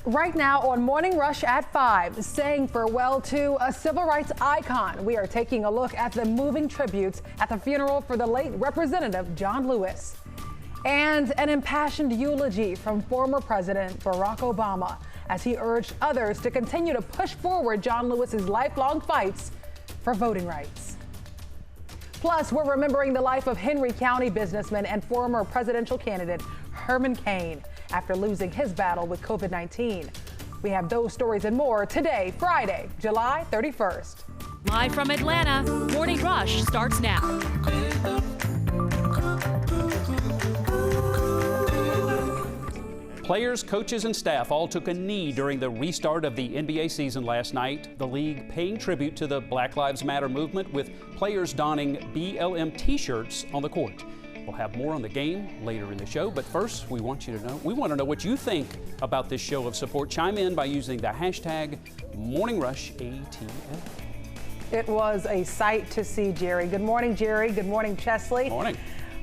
Right now on Morning Rush at 5, saying farewell to a civil rights icon. We are taking a look at the moving tributes at the funeral for the late Representative John Lewis. And an impassioned eulogy from former President Barack Obama as he urged others to continue to push forward John Lewis's lifelong fights for voting rights. Plus, we're remembering the life of Henry County businessman and former presidential candidate Herman Cain after losing his battle with COVID-19. We have those stories and more today, Friday, July 31st. Live from Atlanta, Morning Rush starts now. Players, coaches, and staff all took a knee during the restart of the NBA season last night. The league paying tribute to the Black Lives Matter movement with players donning BLM t-shirts on the court. We'll have more on the game later in the show, but first we want to know what you think about this show of support. Chime in by using the hashtag MorningRushATL. It was a sight to see, Jerry. Good morning, Jerry. Good morning, Chesley. Morning.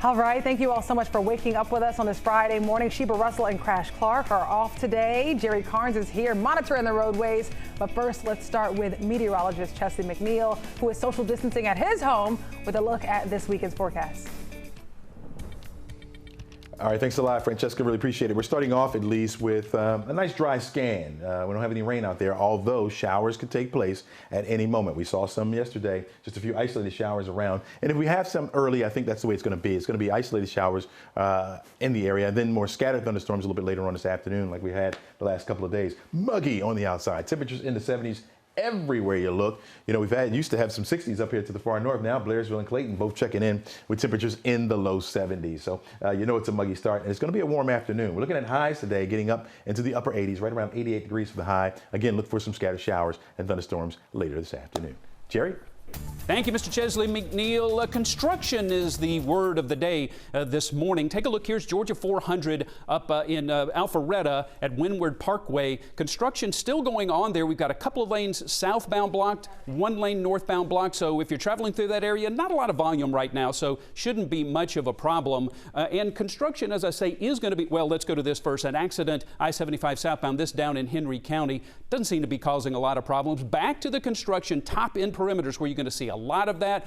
All right, thank you all so much for waking up with us on this Friday morning. Sheba Russell and Crash Clark are off today. Jerry Carnes is here monitoring the roadways. But first, let's start with meteorologist Chesley McNeil, who is social distancing at his home with a look at this weekend's forecast. All right, thanks a lot, Francesca. Really appreciate it. We're starting off at least with a nice dry scan. We don't have any rain out there, although showers could take place at any moment. We saw some yesterday, just a few isolated showers around. And if we have some early, I think that's the way it's going to be. It's going to be isolated showers in the area, and then more scattered thunderstorms a little bit later on this afternoon, like we had the last couple of days. Muggy on the outside. Temperatures in the 70s. Everywhere you look. You know, used to have some 60s up here to the far north. Now Blairsville and Clayton both checking in with temperatures in the low 70s. So you know it's a muggy start, and it's going to be a warm afternoon. We're looking at highs today getting up into the upper 80s, right around 88 degrees for the high. Again, look for some scattered showers and thunderstorms later this afternoon. Jerry? Thank you, Mr. Chesley McNeil. Construction is the word of the day this morning. Take a look. Here's Georgia 400 up in Alpharetta at Windward Parkway. Construction still going on there. We've got a couple of lanes southbound blocked, one lane northbound blocked. So if you're traveling through that area, not a lot of volume right now, so shouldn't be much of a problem. And construction, as I say, is going to be, well, let's go to this first. An accident, I-75 southbound, this down in Henry County. Doesn't seem to be causing a lot of problems. Back to the construction, top end perimeters where you going to see a lot of that.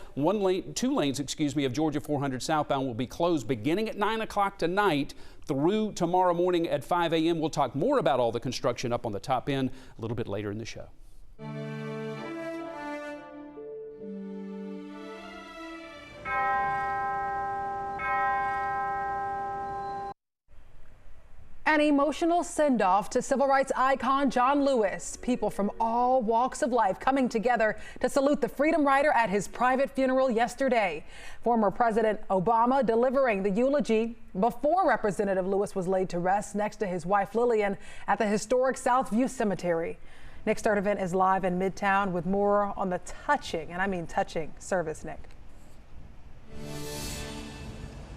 Two lanes, of Georgia 400 southbound will be closed beginning at 9 o'clock tonight through tomorrow morning at 5 a.m. We'll talk more about all the construction up on the top end a little bit later in the show. An emotional send-off to civil rights icon John Lewis. People from all walks of life coming together to salute the freedom rider at his private funeral yesterday. Former President Obama delivering the eulogy before Representative Lewis was laid to rest next to his wife Lillian at the historic Southview Cemetery. Nick Sturdivant is live in Midtown with more on the touching, and I mean touching, service, Nick.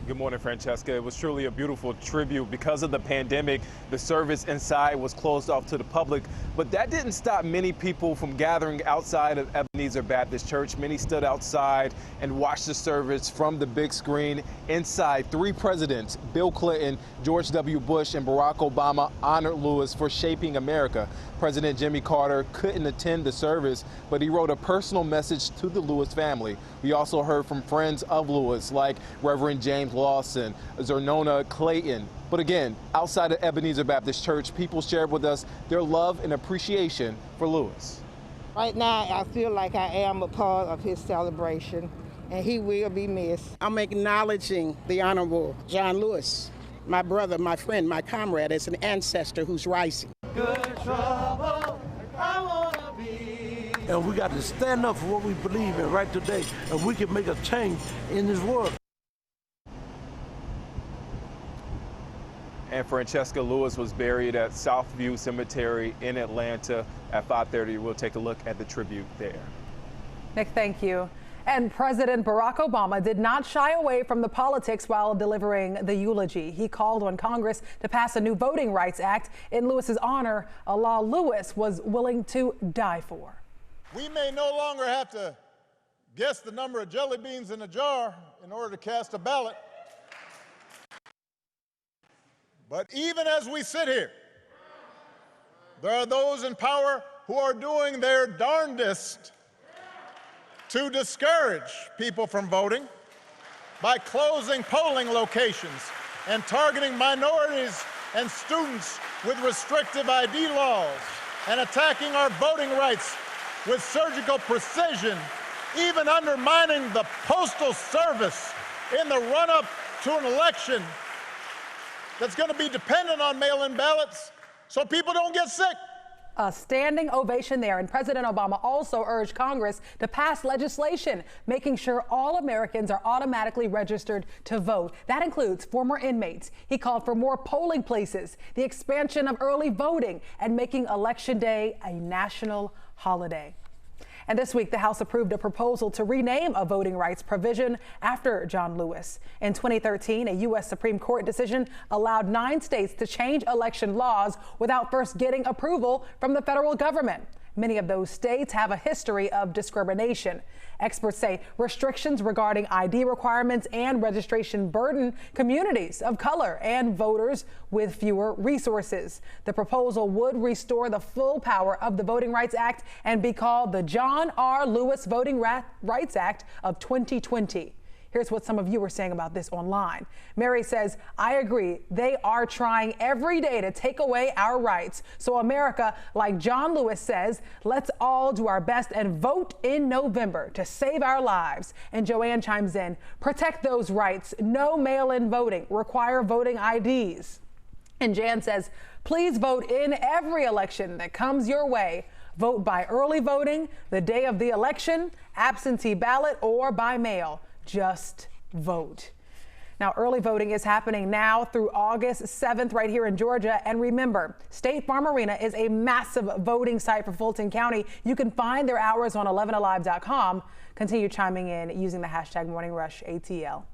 Good morning, Francesca. It was truly a beautiful tribute. Because of the pandemic, the service inside was closed off to the public, but that didn't stop many people from gathering outside of Ebenezer Baptist Church. Many stood outside and watched the service from the big screen. Inside, three presidents, Bill Clinton, George W. Bush, and Barack Obama, honored Lewis for shaping America. President Jimmy Carter couldn't attend the service, but he wrote a personal message to the Lewis family. We also heard from friends of Lewis, like Reverend James Lawson, Zernona Clayton. But again, outside of Ebenezer Baptist Church, people shared with us their love and appreciation for Lewis. Right now, I feel like I am a part of his celebration, and he will be missed. I'm acknowledging the Honorable John Lewis, my brother, my friend, my comrade, as an ancestor who's rising. Good trouble, I wanna be. And we got to stand up for what we believe in right today, and we can make a change in this world. And Francesca, Lewis was buried at Southview Cemetery in Atlanta at 5:30. We'll take a look at the tribute there. Nick, thank you. And President Barack Obama did not shy away from the politics while delivering the eulogy. He called on Congress to pass a new Voting Rights Act in Lewis's honor, a law Lewis was willing to die for. We may no longer have to guess the number of jelly beans in a jar in order to cast a ballot. But even as we sit here, There are those in power who are doing their darndest to discourage people from voting by closing polling locations and targeting minorities and students with restrictive ID laws and attacking our voting rights with surgical precision, even undermining the Postal Service in the run-up to an election that's going to be dependent on mail-in ballots so people don't get sick. A standing ovation there, and President Obama also urged Congress to pass legislation making sure all Americans are automatically registered to vote. That includes former inmates. He called for more polling places, the expansion of early voting, and making Election Day a national holiday. And this week, the House approved a proposal to rename a voting rights provision after John Lewis. In 2013, a U.S. Supreme Court decision allowed 9 states to change election laws without first getting approval from the federal government. Many of those states have a history of discrimination. Experts say restrictions regarding ID requirements and registration burden communities of color and voters with fewer resources. The proposal would restore the full power of the Voting Rights Act and be called the John R. Lewis Voting Rights Act of 2020. Here's what some of you are saying about this online. Mary says, I agree. They are trying every day to take away our rights. So America, like John Lewis says, let's all do our best and vote in November to save our lives. And Joanne chimes in, protect those rights. No mail-in voting. Require voting IDs. And Jan says, please vote in every election that comes your way. Vote by early voting, the day of the election, absentee ballot, or by mail. Just vote. Now, early voting is happening now through August 7th right here in Georgia. And remember, State Farm Arena is a massive voting site for Fulton County. You can find their hours on 11alive.com. Continue chiming in using the hashtag MorningRushATL.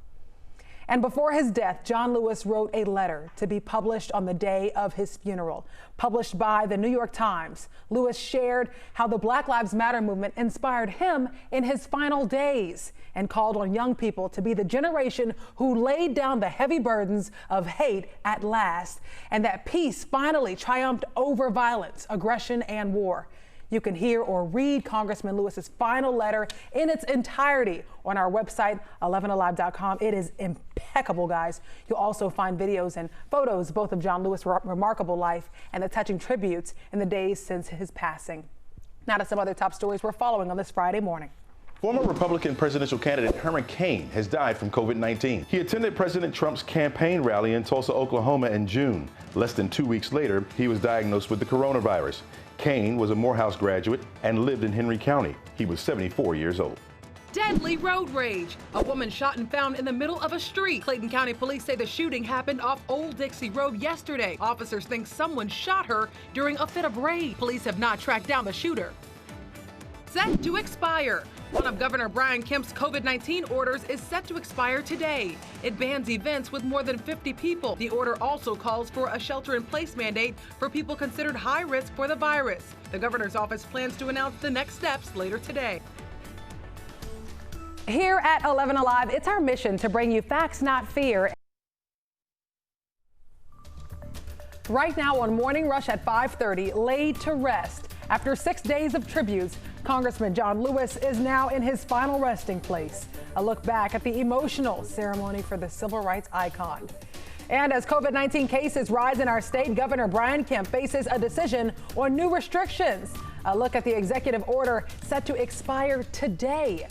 And before his death, John Lewis wrote a letter to be published on the day of his funeral. Published by the New York Times, Lewis shared how the Black Lives Matter movement inspired him in his final days and called on young people to be the generation who laid down the heavy burdens of hate at last, and that peace finally triumphed over violence, aggression, and war. You can hear or read Congressman Lewis's final letter in its entirety on our website, 11alive.com. It is impeccable, guys. You'll also find videos and photos both of John Lewis' remarkable life and the touching tributes in the days since his passing. Now to some other top stories we're following on this Friday morning. Former Republican presidential candidate Herman Cain has died from COVID-19. He attended President Trump's campaign rally in Tulsa, Oklahoma in June. Less than 2 weeks later, he was diagnosed with the coronavirus. Cain was a Morehouse graduate and lived in Henry County. He was 74 years old. Deadly road rage. A woman shot and found in the middle of a street. Clayton County police say the shooting happened off Old Dixie Road yesterday. Officers think someone shot her during a fit of rage. Police have not tracked down the shooter. Set to expire. One of Governor Brian Kemp's COVID-19 orders is set to expire today. It bans events with more than 50 people. The order also calls for a shelter-in-place mandate for people considered high risk for the virus. The governor's office plans to announce the next steps later today. Here at 11 Alive, it's our mission to bring you facts, not fear. Right now on Morning Rush at 5:30, laid to rest. After 6 days of tributes, Congressman John Lewis is now in his final resting place. A look back at the emotional ceremony for the civil rights icon. And as COVID-19 cases rise in our state, Governor Brian Kemp faces a decision on new restrictions. A look at the executive order set to expire today.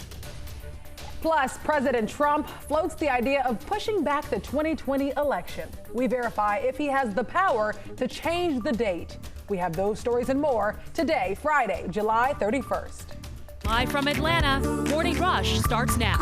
Plus, President Trump floats the idea of pushing back the 2020 election. We verify if he has the power to change the date. We have those stories and more today, Friday, July 31st. Live from Atlanta, Morning Rush starts now.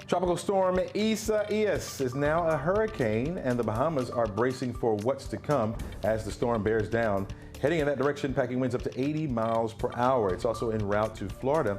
Tropical storm Isaias is now a hurricane, and the Bahamas are bracing for what's to come as the storm bears down. Heading in that direction, packing winds up to 80 miles per hour. It's also en route to Florida.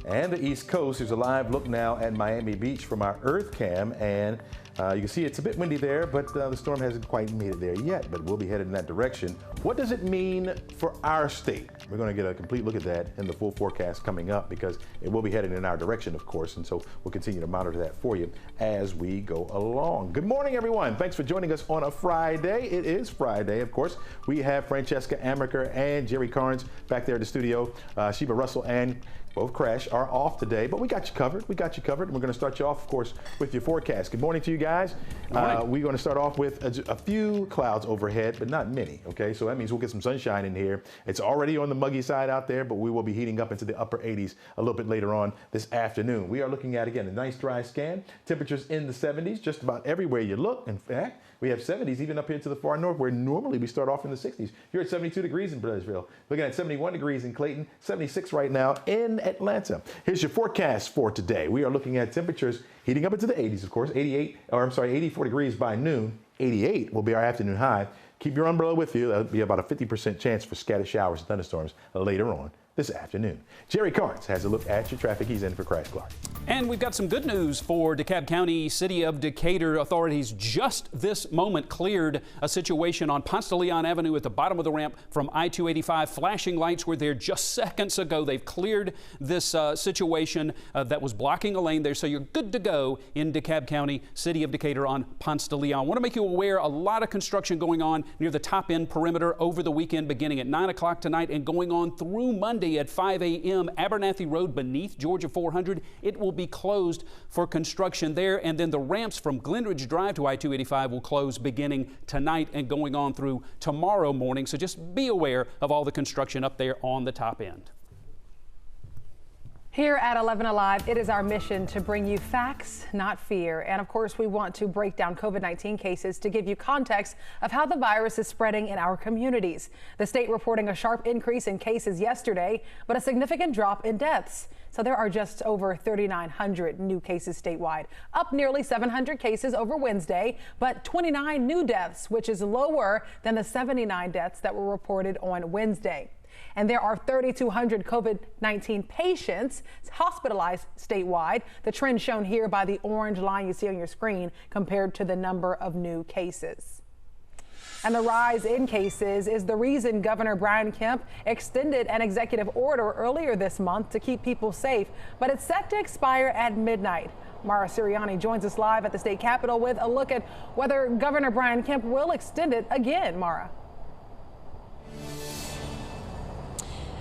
and the East Coast. Here's a live look now at Miami Beach from our Earth Cam, and you can see it's a bit windy there, but the storm hasn't quite made it there yet, but we'll be headed in that direction. What does it mean for our state? We're going to get a complete look at that in the full forecast coming up, because it will be headed in our direction, of course, and so we'll continue to monitor that for you as we go along. Good morning, everyone. Thanks for joining us on a Friday. It is Friday, of course. We have Francesca Amaker and Jerry Carnes back there at the studio. Sheba Russell and both Crash are off today, but we got you covered. We got you covered, and we're going to start you off, of course, with your forecast. Good morning to you guys. We're going to start off with a few clouds overhead, but not many, okay? So that means we'll get some sunshine in here. It's already on the muggy side out there, but we will be heating up into the upper 80s a little bit later on this afternoon. We are looking at, again, a nice dry scan. Temperatures in the 70s just about everywhere you look. In fact, we have 70s even up here to the far north, where normally we start off in the 60s. You're at 72 degrees in Blairsville. Looking at 71 degrees in Clayton, 76 right now in Atlanta. Here's your forecast for today. We are looking at temperatures heating up into the 80s, of course. 84 degrees by noon. 88 will be our afternoon high. Keep your umbrella with you. That'll be about a 50% chance for scattered showers and thunderstorms later on this afternoon. Jerry Carnes has a look at your traffic. He's in for Crash Clark. And we've got some good news for DeKalb County. City of Decatur authorities just this moment cleared a situation on Ponce de Leon Avenue at the bottom of the ramp from I-285. Flashing lights were there just seconds ago. They've cleared this situation that was blocking a lane there. So you're good to go in DeKalb County, City of Decatur on Ponce de Leon. I want to make you aware, a lot of construction going on near the top end perimeter over the weekend, beginning at 9 o'clock tonight and going on through Monday at 5 a.m. Abernathy Road beneath Georgia 400. It will be closed for construction there, and then the ramps from Glenridge Drive to I-285 will close beginning tonight and going on through tomorrow morning. So just be aware of all the construction up there on the top end. Here at 11 Alive, it is our mission to bring you facts, not fear. And of course, we want to break down COVID-19 cases to give you context of how the virus is spreading in our communities. The state reporting a sharp increase in cases yesterday, but a significant drop in deaths. So there are just over 3,900 new cases statewide, up nearly 700 cases over Wednesday, but 29 new deaths, which is lower than the 79 deaths that were reported on Wednesday. And there are 3,200 COVID-19 patients hospitalized statewide. The trend shown here by the orange line you see on your screen compared to the number of new cases. And the rise in cases is the reason Governor Brian Kemp extended an executive order earlier this month to keep people safe, but it's set to expire at midnight. Mara Sirianni joins us live at the state capitol with a look at whether Governor Brian Kemp will extend it again. Mara.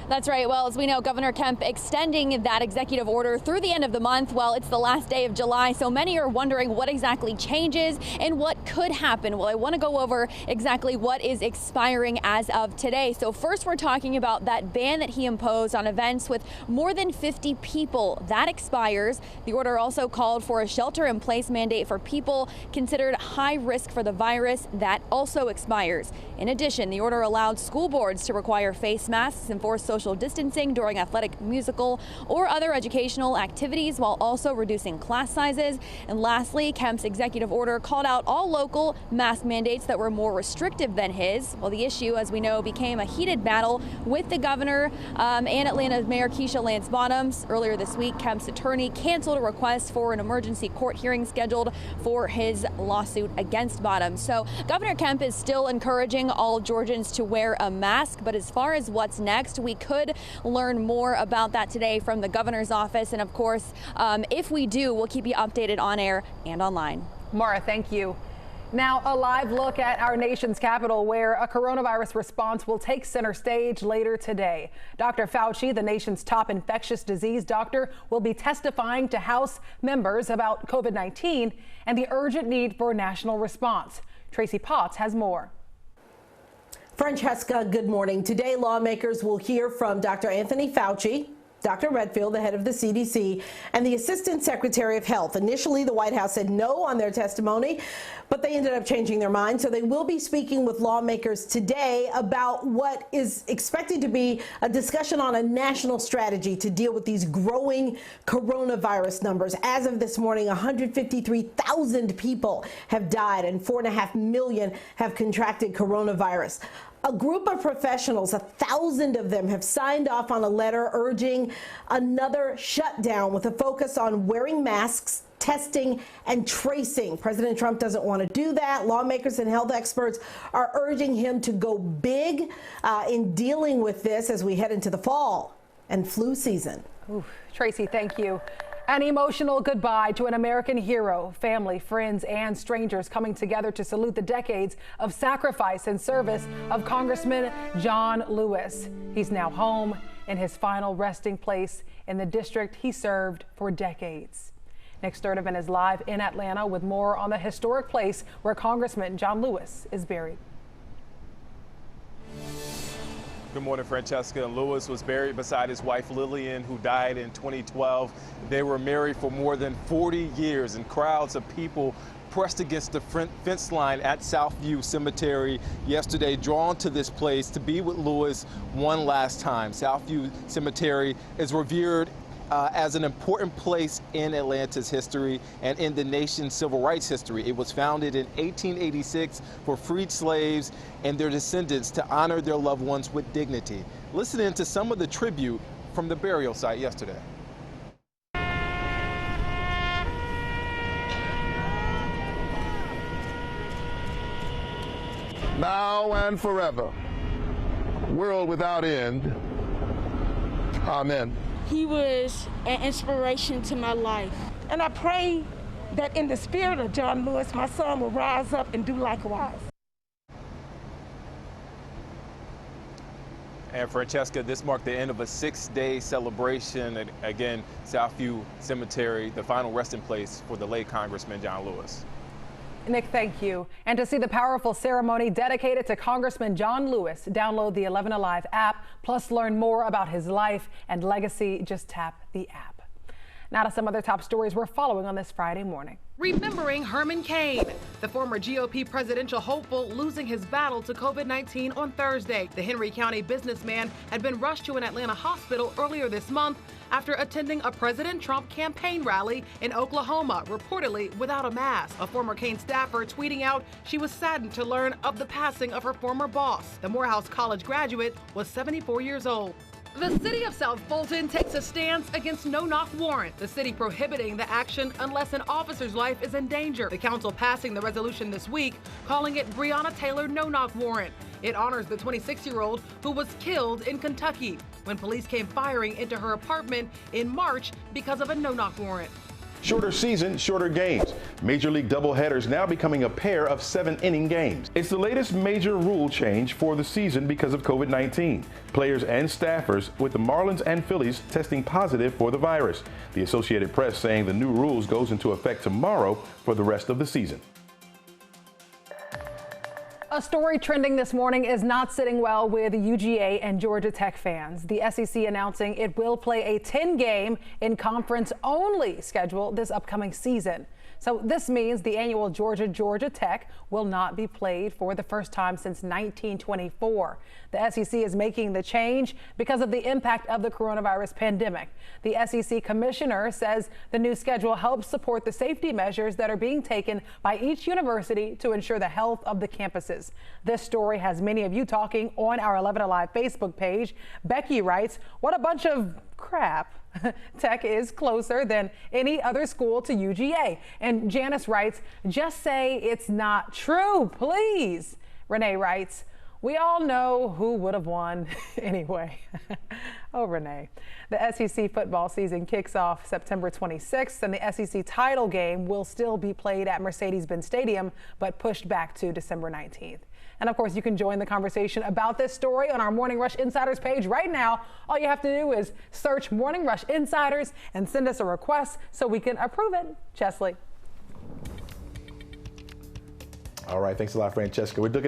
That's right. Well, as we know, Governor Kemp extending that executive order through the end of the month. Well, it's the last day of July, so many are wondering what exactly changes and what could happen. Well, I want to go over exactly what is expiring as of today. So first, we're talking about that ban that he imposed on events with more than 50 people. That expires. The order also called for a shelter-in-place mandate for people considered high risk for the virus. That also expires. In addition, the order allowed school boards to require face masks and force social distancing during athletic, musical, or other educational activities, while also reducing class sizes. And lastly, Kemp's executive order called out all local mask mandates that were more restrictive than his. Well, the issue, as we know, became a heated battle with the governor and Atlanta's Mayor Keisha Lance Bottoms. Earlier this week, Kemp's attorney canceled a request for an emergency court hearing scheduled for his lawsuit against Bottoms. So Governor Kemp is still encouraging all Georgians to wear a mask, but as far as what's next, we could learn more about that today from the governor's office. And of course, if we do, we'll keep you updated on air and online. Mara, thank you. Now, a live look at our nation's capital, where a coronavirus response will take center stage later today. Dr. Fauci, the nation's top infectious disease doctor, will be testifying to House members about COVID-19 and the urgent need for a national response. Tracy Potts has more. Francesca, good morning. Today, lawmakers will hear from Dr. Anthony Fauci, Dr. Redfield, the head of the CDC, and the Assistant Secretary of Health. Initially, the White House said no on their testimony, but they ended up changing their mind. So they will be speaking with lawmakers today about what is expected to be a discussion on a national strategy to deal with these growing coronavirus numbers. As of this morning, 153,000 people have died and 4.5 million have contracted coronavirus. A group of professionals, 1,000 of them, have signed off on a letter urging another shutdown with a focus on wearing masks, testing, and tracing. President Trump doesn't want to do that. Lawmakers and health experts are urging him to go big in dealing with this as we head into the fall and flu season. Ooh, Tracy, thank you. An emotional goodbye to an American hero. Family, friends, and strangers coming together to salute the decades of sacrifice and service of Congressman John Lewis. He's now home in his final resting place in the district he served for decades. Nick Sturdivant is live in Atlanta with more on the historic place where Congressman John Lewis is buried. Good morning, Francesca. Lewis was buried beside his wife Lillian, who died in 2012. They were married for more than 40 years, and crowds of people pressed against the fence line at Southview Cemetery yesterday, drawn to this place to be with Lewis one last time. Southview Cemetery is revered as an important place in Atlanta's history and in the nation's civil rights history. It was founded in 1886 for freed slaves and their descendants to honor their loved ones with dignity. Listen in to some of the tribute from the burial site yesterday. Now and forever, world without end. Amen. He was an inspiration to my life. And I pray that in the spirit of John Lewis, my son will rise up and do likewise. And Francesca, this marked the end of a 6-day celebration at, again, Southview Cemetery, the final resting place for the late Congressman John Lewis. Nick, thank you. And to see the powerful ceremony dedicated to Congressman John Lewis, download the 11 Alive app, plus learn more about his life and legacy. Just tap the app. Now to some other top stories we're following on this Friday morning. Remembering Herman Cain, the former GOP presidential hopeful losing his battle to COVID-19 on Thursday. The Henry County businessman had been rushed to an Atlanta hospital earlier this month after attending a President Trump campaign rally in Oklahoma, reportedly without a mask. A former Cain staffer tweeting out she was saddened to learn of the passing of her former boss. The Morehouse College graduate was 74 years old. The city of South Fulton takes a stance against no-knock warrant, the city prohibiting the action unless an officer's life is in danger. The council passing the resolution this week, calling it Breonna Taylor no-knock warrant. It honors the 26-year-old who was killed in Kentucky when police came firing into her apartment in March because of a no-knock warrant. Shorter season, shorter games. Major League doubleheaders now becoming a pair of 7-inning games. It's the latest major rule change for the season because of COVID-19. Players and staffers with the Marlins and Phillies testing positive for the virus. The Associated Press saying the new rules goes into effect tomorrow for the rest of the season. A story trending this morning is not sitting well with UGA and Georgia Tech fans. The SEC announcing it will play a 10-game in conference-only schedule this upcoming season. So this means the annual Georgia Tech will not be played for the first time since 1924. The SEC is making the change because of the impact of the coronavirus pandemic. The SEC commissioner says the new schedule helps support the safety measures that are being taken by each university to ensure the health of the campuses. This story has many of you talking on our 11 Alive Facebook page. Becky writes, "What a bunch of crap. Tech is closer than any other school to UGA." And Janice writes, "Just say it's not true, please." Renee writes, "We all know who would have won anyway." Oh, Renee. The SEC football season kicks off September 26th, and the SEC title game will still be played at Mercedes-Benz Stadium, but pushed back to December 19th. And of course, you can join the conversation about this story on our Morning Rush Insiders page right now. All you have to do is search Morning Rush Insiders and send us a request so we can approve it. Chesley. All right, thanks a lot, Francesca. We're looking at